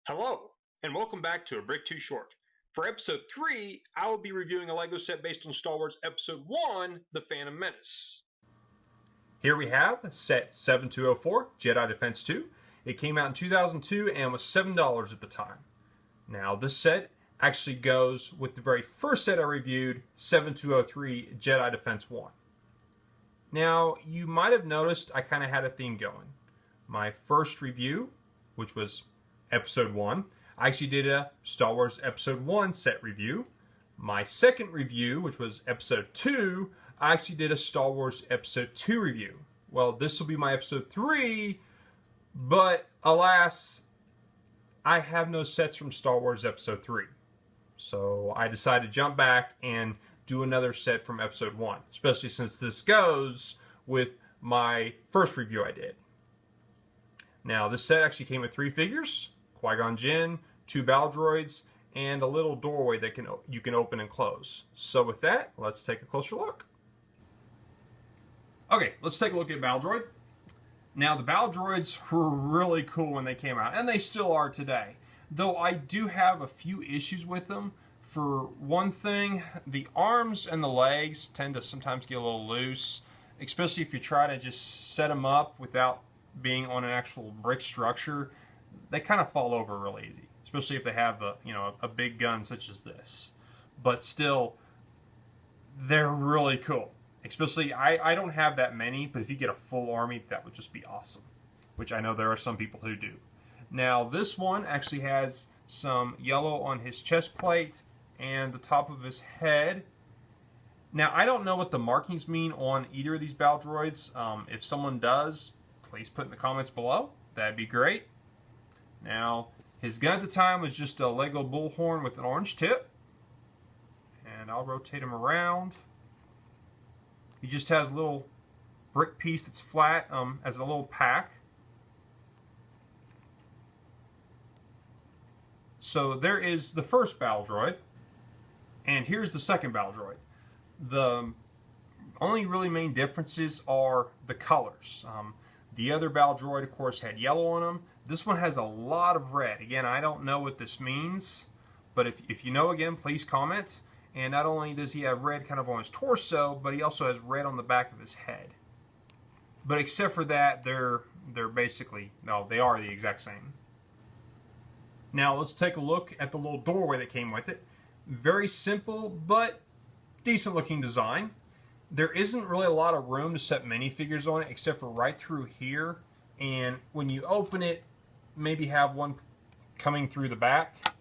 Hello, and welcome back to A Brick Too Short. For episode 3, I will be reviewing a LEGO set based on Star Wars Episode 1, The Phantom Menace. Here we have set 7204, Jedi Defense II. It came out in 2002 and was $7 at the time. Now, this set actually goes with the very first set I reviewed, 7203, Jedi Defense 1. Now, you might have noticed I kind of had a theme going. My first review, which was Episode 1, I actually did a Star Wars Episode 1 set review. My second review, which was Episode 2, I actually did a Star Wars Episode 2 review. Well, this will be my Episode 3, but alas, I have no sets from Star Wars Episode 3. So I decided to jump back and do another set from Episode 1, especially since this goes with my first review I did. Now, this set actually came with 3 figures, Qui-Gon Jinn, 2 battle droids, and a little doorway that you can open and close. So with that, let's take a closer look. Okay, let's take a look at battle droid. Now, the battle droids were really cool when they came out, and they still are today. Though I do have a few issues with them. For one thing, the arms and the legs tend to sometimes get a little loose, especially if you try to just set them up without being on an actual brick structure. They kind of fall over real easy, especially if they have a big gun such as this. But still, they're really cool. Especially, I don't have that many, but if you get a full army, that would just be awesome. Which I know there are some people who do. Now, this one actually has some yellow on his chest plate and the top of his head. Now, I don't know what the markings mean on either of these battle droids. If someone does, please put in the comments below. That'd be great. Now, his gun at the time was just a Lego bullhorn with an orange tip. And I'll rotate him around. He just has a little brick piece that's flat as a little pack. So there is the first battle droid. And here's the second battle droid. The only really main differences are the colors. The other battle droid, of course, had yellow on them. This one has a lot of red. Again, I don't know what this means, but if you know, again, please comment. And not only does he have red kind of on his torso, but he also has red on the back of his head. But except for that, they're basically, no, they are the exact same. Now let's take a look at the little doorway that came with it. Very simple, but decent looking design. There isn't really a lot of room to set minifigures on it, except for right through here. And when you open it, maybe have one coming through the back.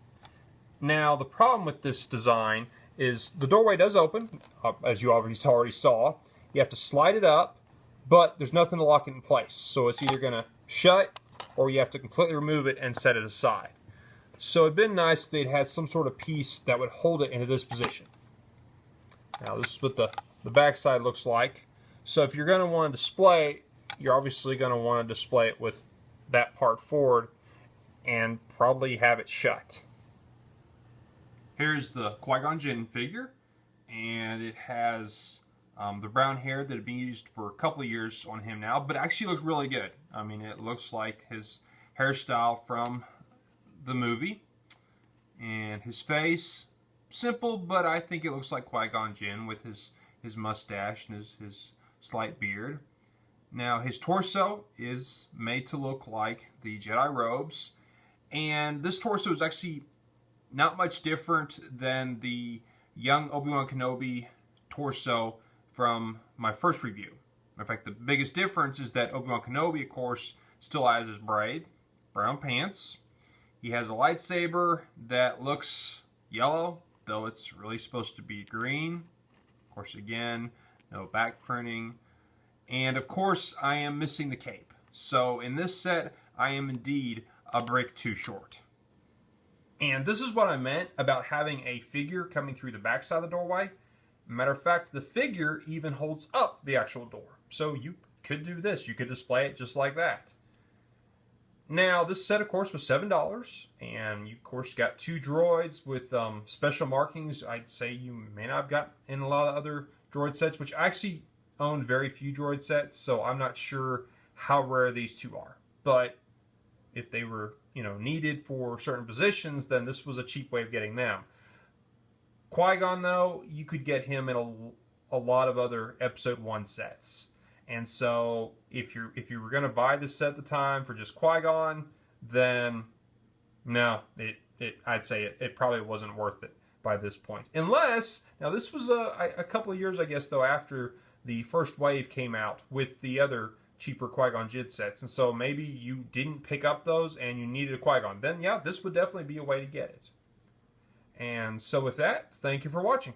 Now, the problem with this design is the doorway does open, as you obviously already saw. You have to slide it up, but there's nothing to lock it in place. So it's either going to shut, or you have to completely remove it and set it aside. So it'd been nice if they'd had some sort of piece that would hold it into this position. Now, this is what the back side looks like. So if you're going to want to display, you're obviously going to want to display it with that part forward and probably have it shut. Here's the Qui-Gon Jinn figure, and it has the brown hair that had been used for a couple of years on him now, but actually looks really good. I mean, it looks like his hairstyle from the movie. And his face, simple, but I think it looks like Qui-Gon Jinn with his mustache and his slight beard. Now, his torso is made to look like the Jedi robes, and this torso is actually not much different than the young Obi-Wan Kenobi torso from my first review. In fact, the biggest difference is that Obi-Wan Kenobi, of course, still has his braid, brown pants. He has a lightsaber that looks yellow, though it's really supposed to be green. Of course, again, no back printing. And of course, I am missing the cape. So in this set, I am indeed a brick too short. And this is what I meant about having a figure coming through the back side of the doorway. Matter of fact, the figure even holds up the actual door. So you could do this. You could display it just like that. Now, this set, of course, was $7. And you, of course, got 2 droids with special markings. I'd say you may not have got in a lot of other droid sets, which I actually own very few droid sets, so I'm not sure how rare these 2 are. But if they were, you know, needed for certain positions, then this was a cheap way of getting them. Qui-Gon, though, you could get him in a lot of other Episode 1 sets. And so if you were going to buy this set at the time for just Qui-Gon, then no, I'd say it probably wasn't worth it by this point. Unless, now this was a couple of years, I guess, though, after the first wave came out with the other cheaper Qui-Gon Jinn sets. And so maybe you didn't pick up those and you needed a Qui-Gon. Then, yeah, this would definitely be a way to get it. And so with that, thank you for watching.